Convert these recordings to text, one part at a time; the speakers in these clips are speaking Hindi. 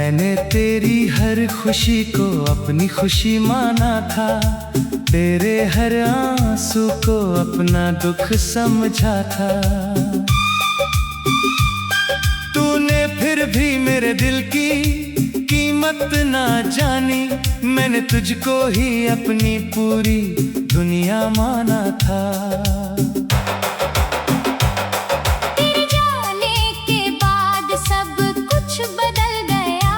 मैंने तेरी हर खुशी को अपनी खुशी माना था, तेरे हर आंसू को अपना दुख समझा था। तूने फिर भी मेरे दिल की कीमत ना जानी, मैंने तुझको ही अपनी पूरी दुनिया माना था। तेरे जाने के बाद सब कुछ बदल गया,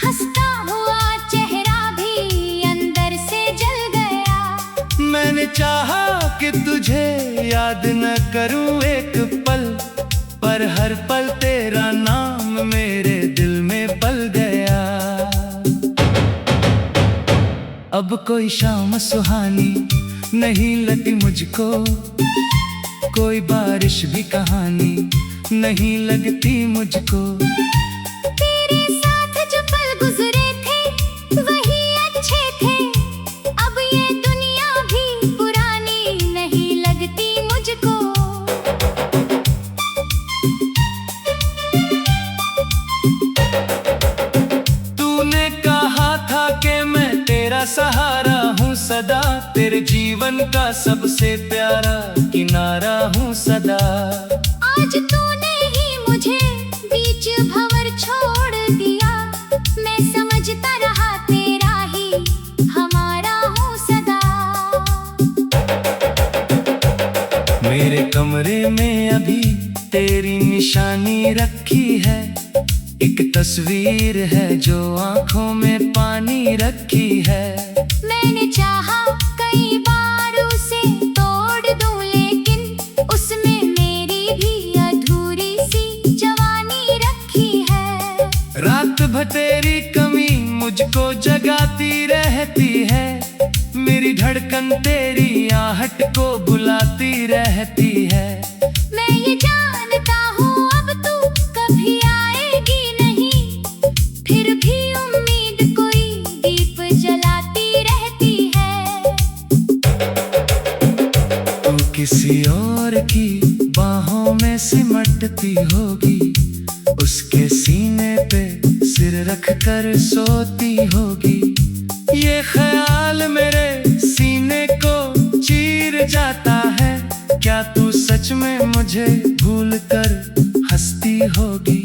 हंसता हुआ चेहरा भी अंदर से जल गया। मैंने चाहा कि तुझे याद न करूं एक पल, पर हर पल तेरा नाम मेरे दिल में पल गया। अब कोई शाम सुहानी नहीं लगती मुझको, कोई बारिश भी कहानी नहीं लगती मुझको। तेरे साथ जो पल गुजरे थे वही अच्छे थे, अब ये दुनिया भी पुरानी नहीं लगती मुझको। तूने कहा था कि मैं तेरा सहारा हूँ सदा, तेरे जीवन का सबसे प्यारा किनारा हूँ सदा। आज तूने ही मुझे बीच भंवर छोड़ दिया, मैं समझता रहा तेरा ही हमारा हूँ सदा। मेरे कमरे में अभी तेरी निशानी रखी है, एक तस्वीर है जो आंखों में पानी रखी है। मैंने चाहा कई बार उसे तोड़ दूं, लेकिन उसमें मेरी भी अधूरी सी जवानी रखी है। रात भर तेरी कमी मुझको जगाती रहती है, मेरी धड़कन तेरी आहट को बुलाती रहती है। मैं ये जानता हूँ अब तू कभी आएगी नहीं, फिर भी उम्मीद कोई दीप जलाती रहती है। तू किसी और की बाहों में सिमटती होगी, उसके सीने पे सिर रख कर सोती होगी। ये ख्याल मेरे सीने को चीर जाता है, क्या तू सच में मुझे भूल कर हंसती होगी।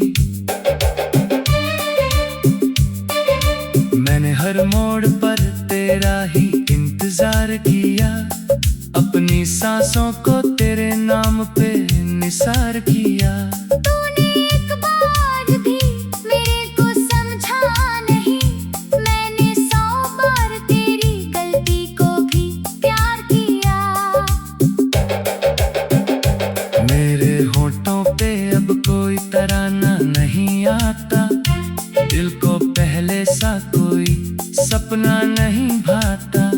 मैंने हर मोड़ पर तेरा ही इंतजार किया, अपनी सांसों को तेरे नाम पे निसार किया। तूने एक बार भी मेरे को समझा नहीं, मैंने 100 बार तेरी गलती को भी प्यार किया। मेरे होठों पे अब कोई तराना नहीं आता, दिल को पहले सा कोई सपना नहीं भाता।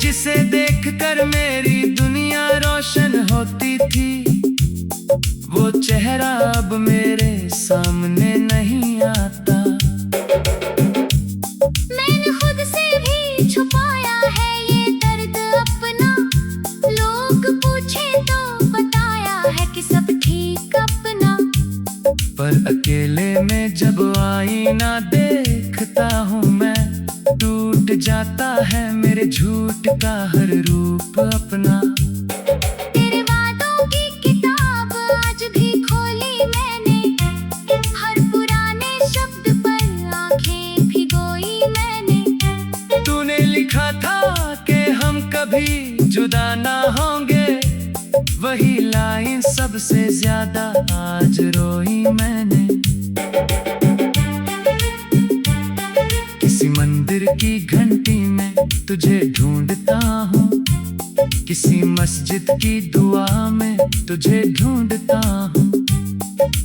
जिसे देखकर मेरी दुनिया रोशन होती थी, वो चेहरा अब मेरे सामने नहीं आता। मैंने खुद से भी छुपाया है ये दर्द अपना, लोग पूछे तो बताया है कि सब ठीक अपना। पर अकेले में जब आईना देखता हूँ मैं, टूट जाता है मेरे झूठ का हर रूप अपना। तेरे वादों की किताब आज भी खोली मैंने, हर पुराने शब्द पर आंखें भिगोई मैंने। तूने लिखा था कि हम कभी जुदा ना होंगे, वही लाइन सबसे ज्यादा आज रोई मैंने। किसी मंदिर की घंटी में तुझे ढूंढता हूँ, किसी मस्जिद की दुआ में तुझे ढूंढता हूँ।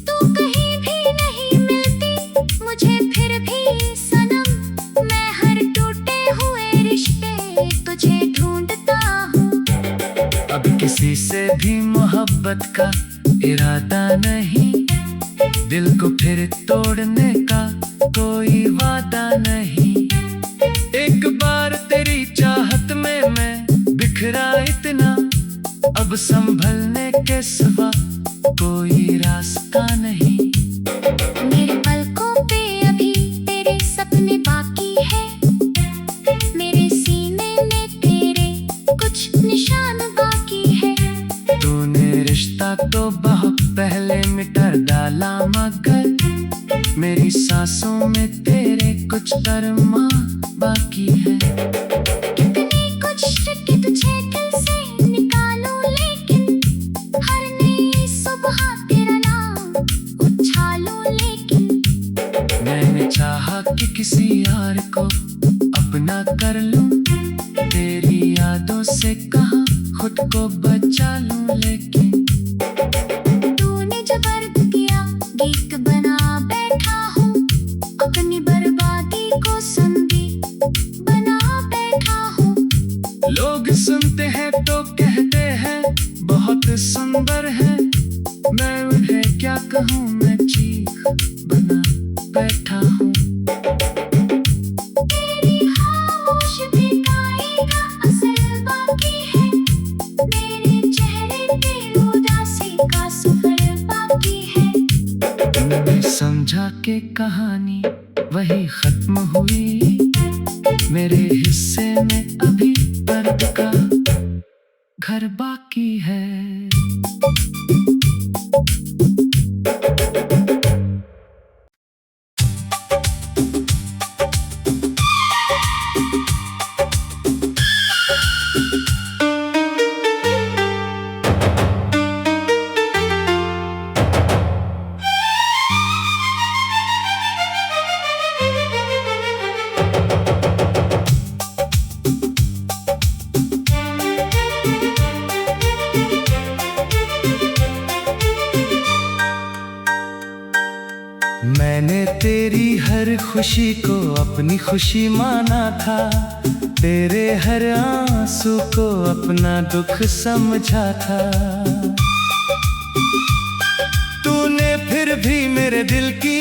तू कहीं भी नहीं मिलती मुझे फिर भी सनम, मैं हर टूटे हुए रिश्ते तुझे ढूंढता हूँ। अब किसी से भी मोहब्बत का इरादा नहीं, दिल को फिर तोड़ने का कोई वादा नहीं। एक बार तेरी चाहत में मैं बिखरा इतना, अब संभलने के सिवा कोई रास्ता नहीं। मेरे पलकों पे अभी तेरे कुछ कर्मा बाकी है। कितनी कोशिश की तुझे दिल से निकालूं, लेकिन हर नई सुबह तेरा नाम उछालूं, लेकिन मैंने चाहा कि किसी यार को अपना कर लूं, तेरी यादों से कहा खुद को बचा लूं, लेकिन तूने जो दर्द किया गीत बना बैठा हूँ, अपनी बर्बादी को संगीत बना बैठा हूँ। लोग सुनते हैं तो कहते हैं बहुत सुंदर है, मैं उन्हें क्या कहूँ, मैं चीख बना बैठा हूँ। तेरी खामोश बेगाई का असर बाकी है, मेरे चेहरे पे उदासी का सुफर बाकी है। मैंने समझा कि कहानी वही खत्म हुई, मेरे हिस्से में अभी दर्द का घर बाकी है। मैंने तेरी हर खुशी को अपनी खुशी माना था, तेरे हर आंसू को अपना दुख समझा था। तूने फिर भी मेरे दिल की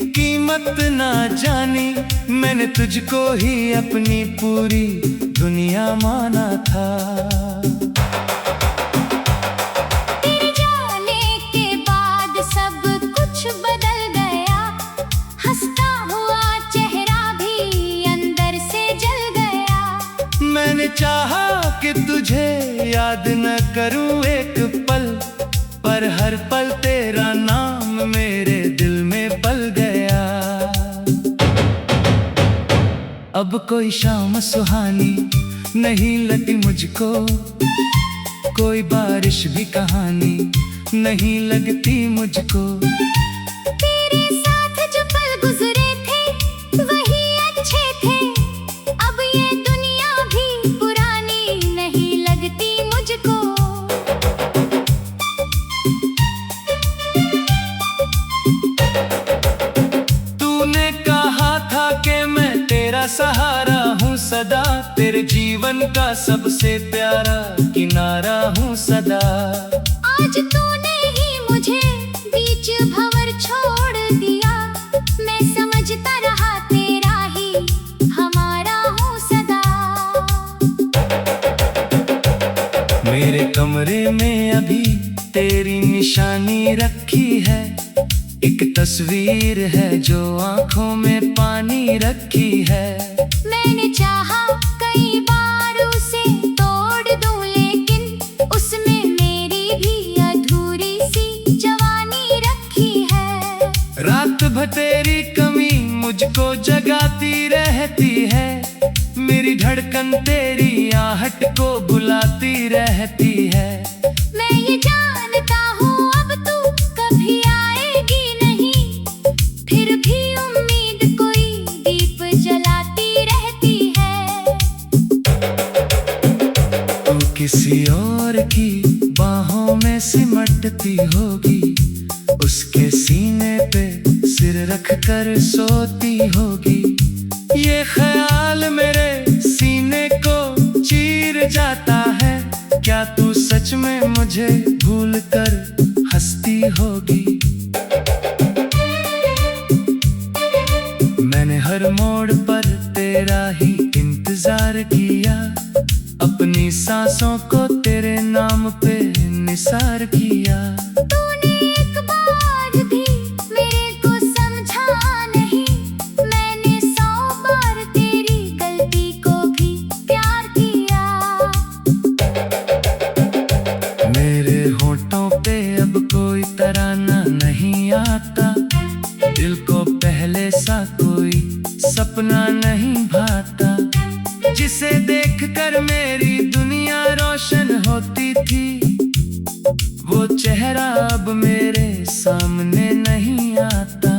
कीमत ना जानी, मैंने तुझको ही अपनी पूरी दुनिया माना था। तेरे जाने के बाद सब कुछ बदल गया, हंसता हुआ चेहरा भी अंदर से जल गया। मैंने चाहा कि तुझे याद न करूं एक पल, पर हर पल तेरा नाम मेरे दिल में पल गया। अब कोई शाम सुहानी नहीं लगती मुझको, कोई बारिश भी कहानी नहीं लगती मुझको। तेरे साथ जो पल गुजरे थे वही अच्छे थे, अब ये दुनिया भी पुरानी नहीं लगती मुझको। तूने कहा था कि मैं तेरा सहारा हूँ सदा, तेरे जीवन का सबसे प्यारा किनारा हूँ सदा। आज तूने ही मुझे बीच भंवर छोड़ दिया, मैं समझता रहा तेरा ही हमारा हूँ सदा। मेरे कमरे में अभी तेरी निशानी रखी है, एक तस्वीर है जो आंखों में पानी रखी है। मैंने चाहा कई बार उसे तोड़ दूं, लेकिन उसमें मेरी भी अधूरी सी जवानी रखी है। रात भर तेरी कमी मुझको जगाती रहती है, मेरी धड़कन तेरी आहट को बुलाती रहती है। मैं ये जानता हूँ अब तू कभी आएगी नहीं, फिर भी उम्मीद कोई दीप जलाती रहती है। तू किसी और की बाहों में सिमटती होगी, उसके सीने पे सिर रख कर सोती होगी। ये ख्याल मेरे सीने को चीर जाता है, क्या तू सच में मुझे भूल कर हंसती होगी। मैंने हर मोड़ पर तेरा ही इंतजार किया, अपनी सांसों को तेरे नाम पे निसार किया। तूने एक बार भी मेरे को समझा नहीं, मैंने 100 बार तेरी गलती को भी प्यार किया। मेरे होठों पे अब कोई तराना नहीं आता, दिल को पहले सा कोई सपना नहीं भाता, जिसे देखकर मेरी दुनिया रोशन होती थी। वो चेहरा अब मेरे सामने नहीं आता।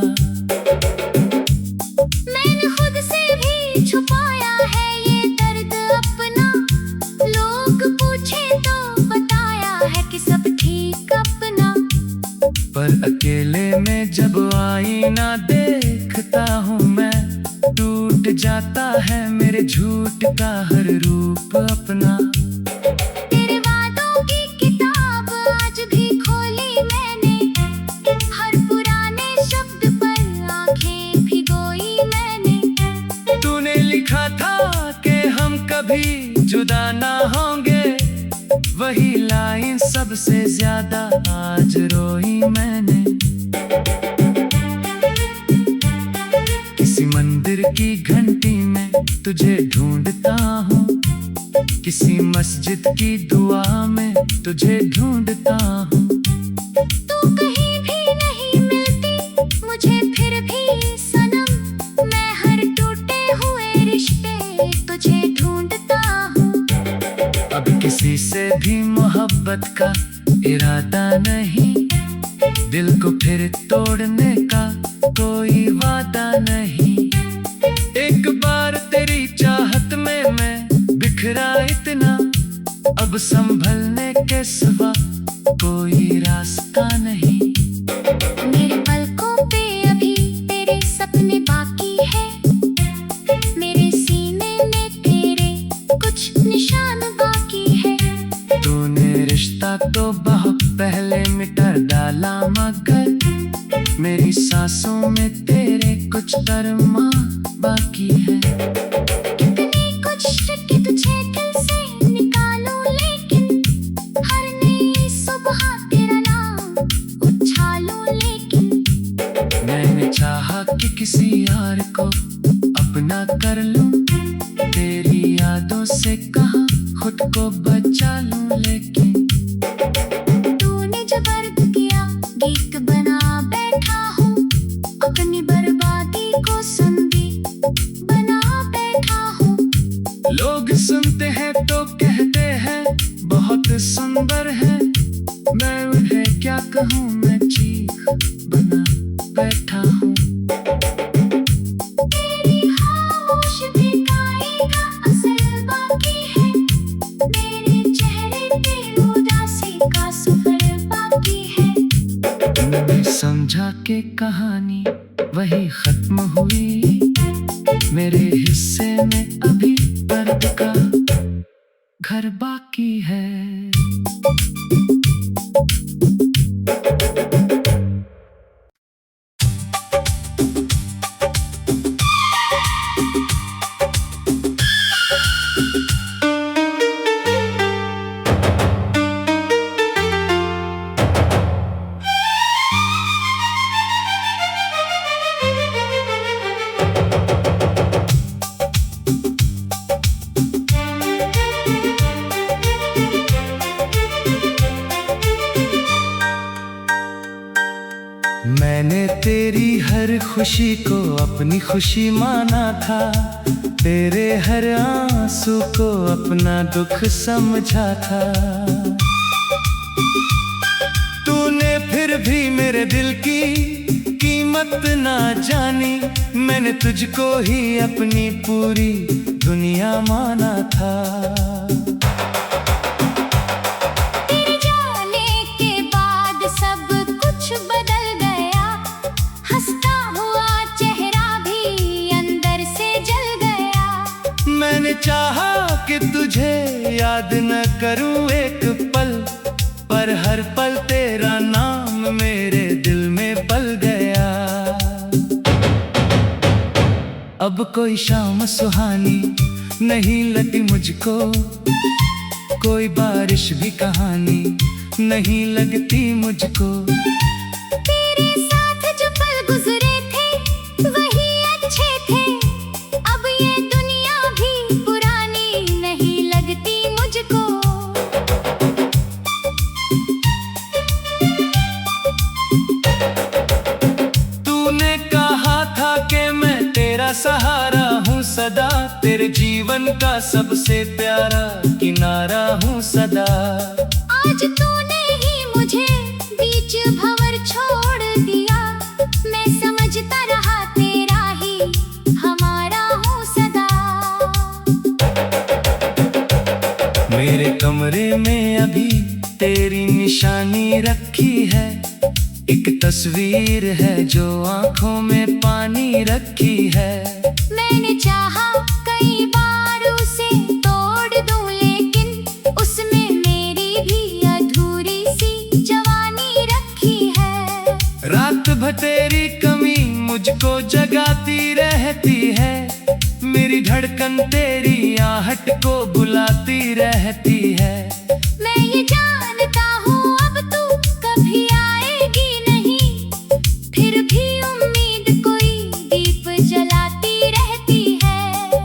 मैंने खुद से भी छुपाया है ये दर्द अपना, लोग पूछे तो बताया है कि सब ठीक अपना। पर अकेले में जब आईना देखता हूँ मैं, टूट जाता है मेरे झूठ का हर रूप अपना। तेरे वादों की किताब आज भी खोली मैंने, हर पुराने शब्द पर आंखें भिगोई मैंने। तूने लिखा था कि हम कभी जुदा ना होंगे, वही लाइन सबसे ज्यादा आज रोई मैंने। किसी मंदिर की घंटी में तुझे ढूंढता हूँ, किसी मस्जिद की दुआ में तुझे ढूंढता हूँ। तू कहीं भी नहीं मिलती मुझे फिर भी सनम, मैं हर टूटे हुए रिश्ते तुझे ढूंढता हूँ। अब किसी से भी मोहब्बत का इरादा नहीं, दिल को फिर तोड़ने का कोई वादा नहीं। एक बार तेरी चाहत में मैं बिखरा इतना, अब संभलने के सिवा कोई रास्ता नहीं। मेरे पलकों पे अभी तेरे सपने बाकी है, मेरे सीने में तेरे कुछ निशान बाकी है। तूने रिश्ता तो बहुत पहले मिटा डाला, मगर मेरी सांसों में तेरे कुछ अरमां बाकी है। कितनी कोशिश की तुझे दिल से निकालूं, लेकिन हर नई सुबह तेरा नाम उछालूं। लेकिन मैंने चाहा कि किसी यार को अपना कर लूं, तेरी यादों से कहाँ खुद को बचा लूं। लेकिन तूने जो दर्द किया गीत बना बैठा हूँ, अपनी बर्बादी को संगीत बना बैठा हूँ। लोग सुनते हैं तो कहते हैं बहुत सुंदर है, मैं उन्हें क्या कहूँ, मैं चीख बना बैठा हूँ। तेरी खामोश बेगाई का असर बाकी है, मेरे चेहरे पे उदासी का सफर बाकी है। मैंने समझा कि कहानी वही खत्म हुई, मेरे हिस्से में अभी दर्द का घर बाकी है। मैंने तेरी हर खुशी को अपनी खुशी माना था, तेरे हर आंसू को अपना दुख समझा था। तूने फिर भी मेरे दिल की कीमत ना जानी, मैंने तुझको ही अपनी पूरी दुनिया माना था। तेरे जाने के बाद सब कुछ बदल गया, हंसता हुआ चेहरा भी अंदर से जल गया। मैंने चाहा कि तुझे याद न करूं एक पल, पर हर पल तेरा नाम मेरे दिल में पल गया। अब कोई शाम सुहानी नहीं लगती मुझको, कोई बारिश भी कहानी नहीं लगती मुझको। तेरे साथ जो पल गुजरे थे वही अच्छे थे, अब ये दुनिया भी पुरानी नहीं लगती मुझको। तूने कहा था कि मैं तेरा तेरा सहारा हूँ सदा, तेरे जीवन का सबसे प्यारा किनारा हूँ सदा। आज तूने ही मुझे बीच भंवर छोड़ दिया, मैं समझता रहा तेरा ही हमारा हूँ सदा। मेरे कमरे में अभी तेरी निशानी रखी है, एक तस्वीर है जो आंखों में पानी रखी है। मैंने चाहा कई बार उसे तोड़ दूं, लेकिन उसमें मेरी भी अधूरी सी जवानी रखी है। रात भर तेरी कमी मुझको जगाती रहती है, मेरी धड़कन तेरी आहट को बुलाती रहती है। मैं ये जानता हूँ अब तू कभी आएगी नहीं, फिर भी उम्मीद कोई दीप जलाती रहती है।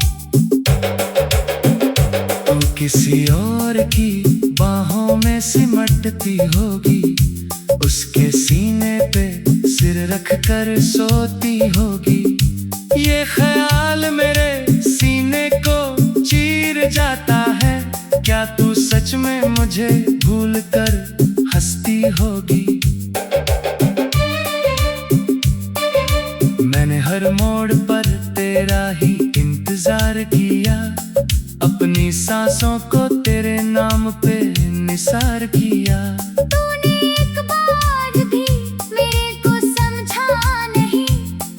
तू किसी और की बाहों में सिमटती होगी, उसके सीने पे सिर रख कर सोती होगी। ये ख्याल मेरे सीने को चीर जाता है, क्या तू सच में मुझे भूल कर हंसती होगी। मैंने हर मोड़ पर तेरा ही इंतजार किया, अपनी सांसों को तेरे नाम पे निसार किया। तूने एक बार भी मेरे को समझा नहीं,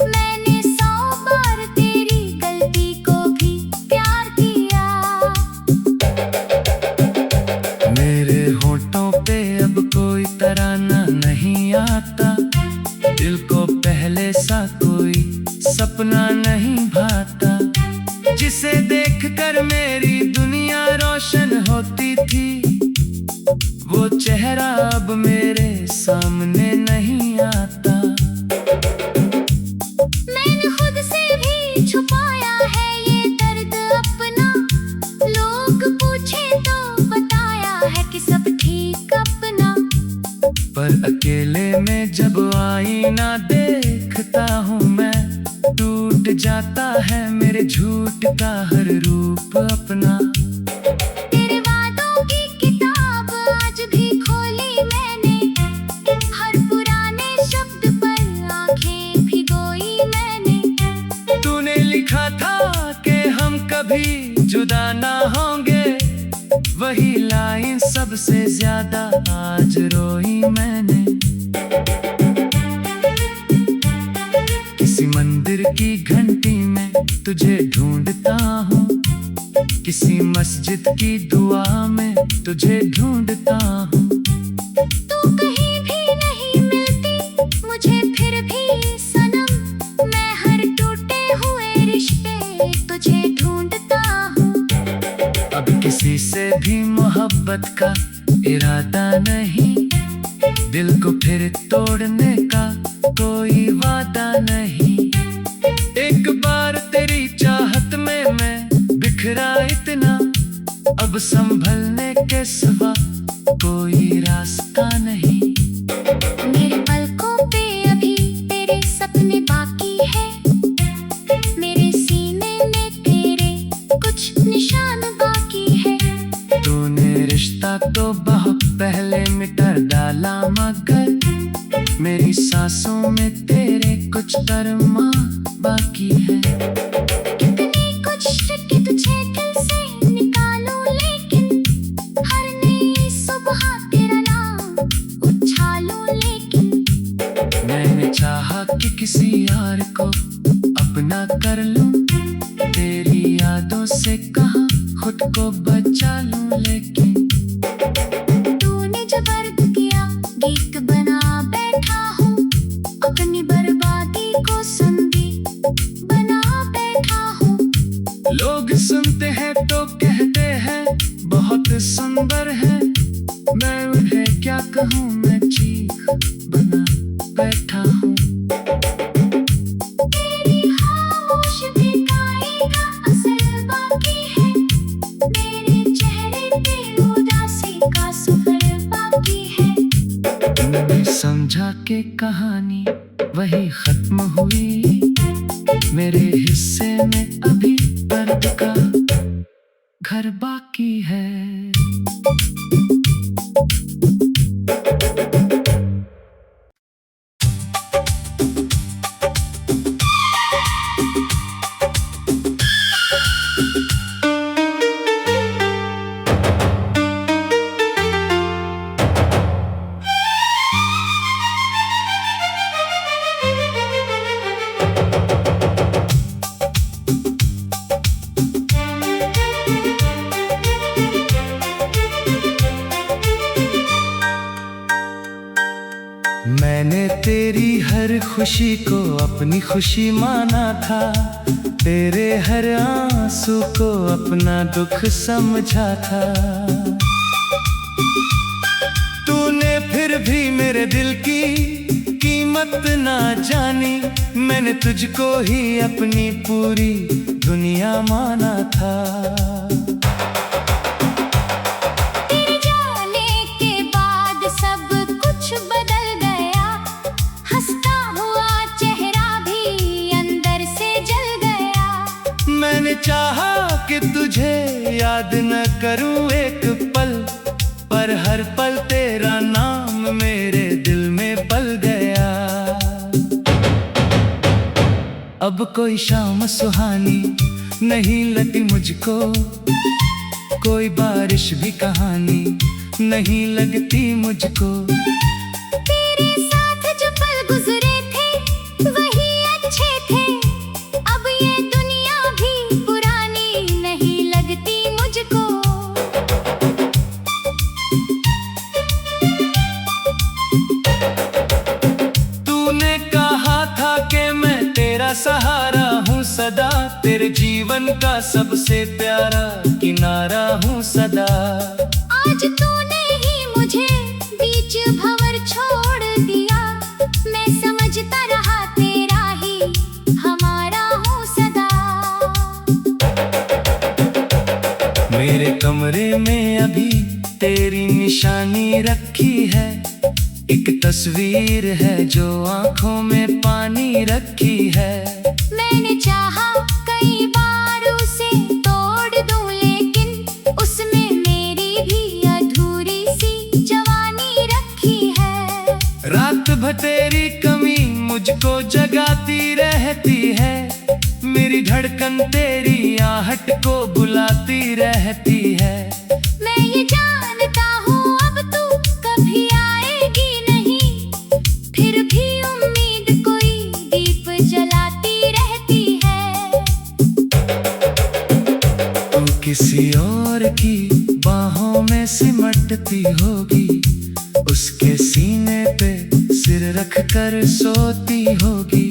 मैंने 100 बार तेरी गलती को भी प्यार किया। मेरे होठों पे अब कोई तराना नहीं आता, दिल को पहले सा कोई सपना नहीं भाता। जिसे देखकर मेरी दुनिया रोशन होती थी, वो चेहरा अब मेरे सामने नहीं आता। मैंने खुद से भी छुपाया है ये दर्द अपना, लोग पूछे तो बताया है कि सब ठीक अपना। पर अकेले में जब आईना देखता हूँ मैं, टूट जाता है मेरे झूठ का हर रूप अपना। तेरे वादों की किताब आज भी खोली मैंने, हर पुराने शब्द पर आंखें भिगोई मैंने। तूने लिखा था कि हम कभी जुदा ना होंगे, वही लाइन सबसे ज्यादा आज रोई मैंने। किसी मंदिर की घंटी में तुझे ढूंढता हूँ, किसी मस्जिद की दुआ में तुझे ढूंढता हूँ। तू कहीं भी नहीं मिलती मुझे फिर भी सनम, मैं हर टूटे हुए रिश्ते तुझे ढूंढता हूँ। अब किसी से भी मोहब्बत का इरादा नहीं, दिल को फिर तोड़ने का कोई वादा नहीं। एक बार तेरी चाहत में मैं बिखरा इतना, अब संभलने के सिवा कोई रास्ता नहीं। मेरे पलकों पे अभी तेरे सपने बाकी है, मेरे सीने में तेरे कुछ निशान बाकी है। तूने रिश्ता तो बहुत पहले मिटा डाला, मगर मेरी सांसों में तेरे कुछ कर्मा बाकी है। कितनी कोशिश की तुझे दिल से निकालूं, लेकिन हर नई सुबह तेरा नाम उछालूं। लेकिन मैंने चाहा कि किसी यार को अपना कर लूं, तेरी यादों से कहाँ खुद को बचा लूं। लेकिन तूने जो दर्द किया गीत बना बैठा हूँ, अपनी बर्बादी को संगीत बना बैठा हूँ। लोग सुनते हैं तो कहते हैं बहुत सुंदर है, मैं उन्हें क्या कहूँ, मैं चीख बना बैठा हूँ। तेरी खामोश भी गाएगा असल बाकी है, मेरे चेहरे पे उदासी का सफर बाकी है। मैंने समझा के कहानी वही खत्म हुई, मेरे हिस्से हिस्से में अभी दर्द का घर बाकी है। मैंने तेरी हर खुशी को अपनी खुशी माना था, तेरे हर आंसू को अपना दुख समझा था। तूने फिर भी मेरे दिल की कीमत ना जानी, मैंने तुझको ही अपनी पूरी दुनिया माना था। मैंने चाहा कि तुझे याद न करूं एक पल, पर हर पल तेरा नाम मेरे दिल में पल गया। अब कोई शाम सुहानी नहीं लगती मुझको, कोई बारिश भी कहानी नहीं लगती मुझको। तेरे साथ जो पल गुजरे थे वही अच्छे थे, अब ये दुनिया भी पुरानी नहीं लगती मुझको। तूने कहा था कि मैं तेरा सहारा हूँ सदा, तेरे जीवन का सबसे प्यारा किनारा हूँ सदा। आज तूने ही मुझे बीच भंवर छोड़ दिया, मैं समझता रहा तेरा ही हमारा हूँ सदा। मेरे कमरे में अभी तेरी निशानी रखी है, एक तस्वीर है जो आंखों में पानी रखी है। मैंने चाहा कई बार उसे तोड़ दूं, लेकिन उसमें मेरी भी अधूरी सी जवानी रखी है। रात भर तेरी कमी मुझको जगाती रहती है, मेरी धड़कन तेरी आहट को बुलाती रहती है। मैं ये जानता हूँ अब तू कभी आएगी नहीं, फिर भी उम्मीद कोई दीप जलाती रहती है। तू किसी और की बाहों में सिमटती होगी, उसके सीने पे सिर रख कर सोती होगी।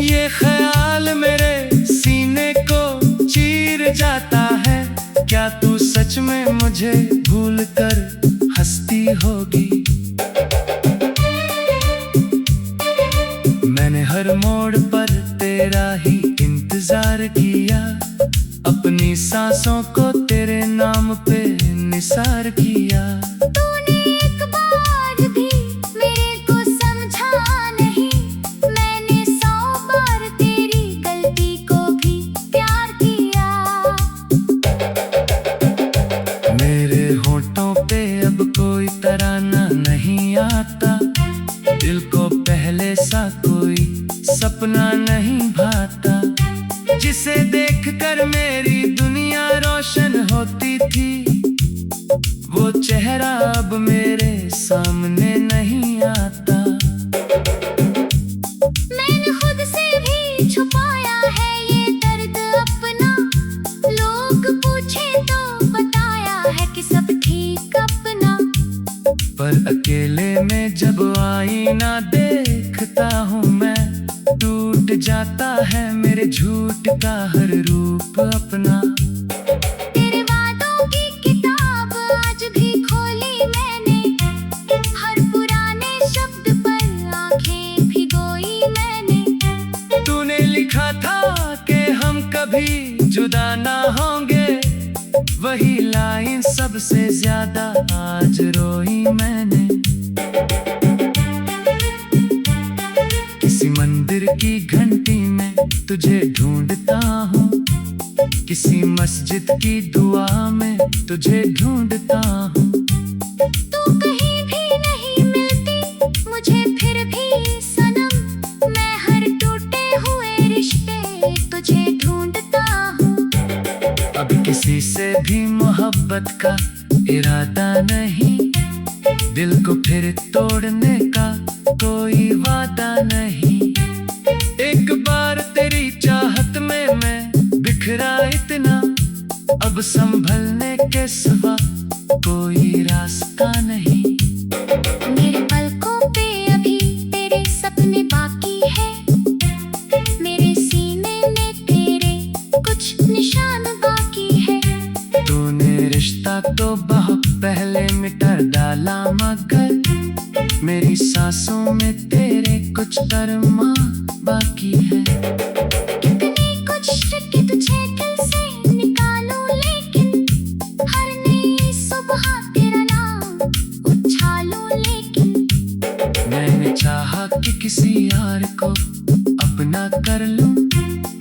ये ख्याल मेरे सीने को चीर जाता है, क्या तू सच में मुझे भूल कर हंसती होगी। मैंने हर मोड़ पर तेरा ही इंतजार किया, अपनी सांसों को तेरे नाम पे निसार किया। तूने एक बार भी मेरे को समझा नहीं, मैंने 100 बार तेरी गलती को भी प्यार किया। मेरे होठों पे अब कोई तराना नहीं आता, दिल को पहले सा कोई सपना नहीं भाता। जिसे देखकर मेरी दुनिया रोशन होती थी, वो चेहरा अब मेरे सामने नहीं आता। मैंने खुद से भी छुपाया है ये दर्द अपना, लोग पूछे तो बताया है कि सब ठीक अपना। पर अकेले में जब आईना देखता हूँ मैं, टूट जाता है मेरे झूठ का हर रूप अपना। तेरे वादों की किताब आज भी खोली मैंने, हर पुराने शब्द पर आंखें भिगोई मैंने। तूने लिखा था कि हम कभी जुदा ना होंगे, वही लाइन सबसे ज्यादा आज रोई मैंने। किसी मंदिर की घंटी में तुझे ढूंढता हूँ, किसी मस्जिद की दुआ में तुझे ढूंढता हूँ। तू कहीं भी नहीं मिलती मुझे फिर भी सनम, मैं हर टूटे हुए रिश्ते तुझे ढूंढता हूँ। अब किसी से भी मोहब्बत का इरादा नहीं, दिल को फिर तोड़ने का कोई वादा नहीं। एक बार तेरी चाहत में मैं बिखरा इतना, अब संभलने के सिवा कोई रास्ता नहीं। मेरे पलकों पे अभी तेरे सपने बाकी है, मेरे सीने में तेरे कुछ निशान बाकी है। तूने रिश्ता तो बहुत पहले मिटा डाला, मगर मेरी सांसों में तेरे कुछ अरमां बाकी है। कितनी कोशिश की तुझे दिल से निकालूं, लेकिन हर नई सुबह तेरा नाम उछालूं। लेकिन मैंने चाहा कि किसी यार को अपना कर लूं,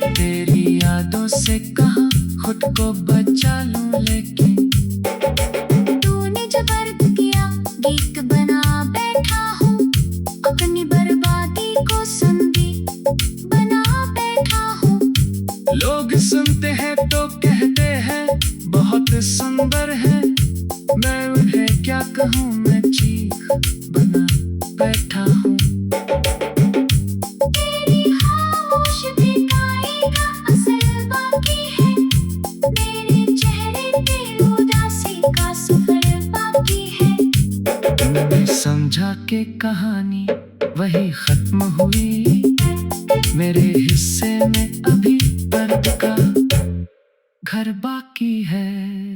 तेरी यादों से कहाँ खुद को बचा लूं। लेकिन तूने जो दर्द किया गीत बना बैठा हूँ, अपनी बर्बादी को संगीत बना बैठा हूँ। लोग सुनते हैं तो कहते हैं बहुत सुंदर है, मैं उन्हें क्या कहूँ, मैं चीख बना बैठा हूँ। तेरी खामोश बेगाई का असर बाकी है, मेरे चेहरे पे उदासी का सफर बाकी है। मैंने समझा कि कहानी वही खत्म हुई, मेरे हिस्से में अभी दर्द का घर बाकी है।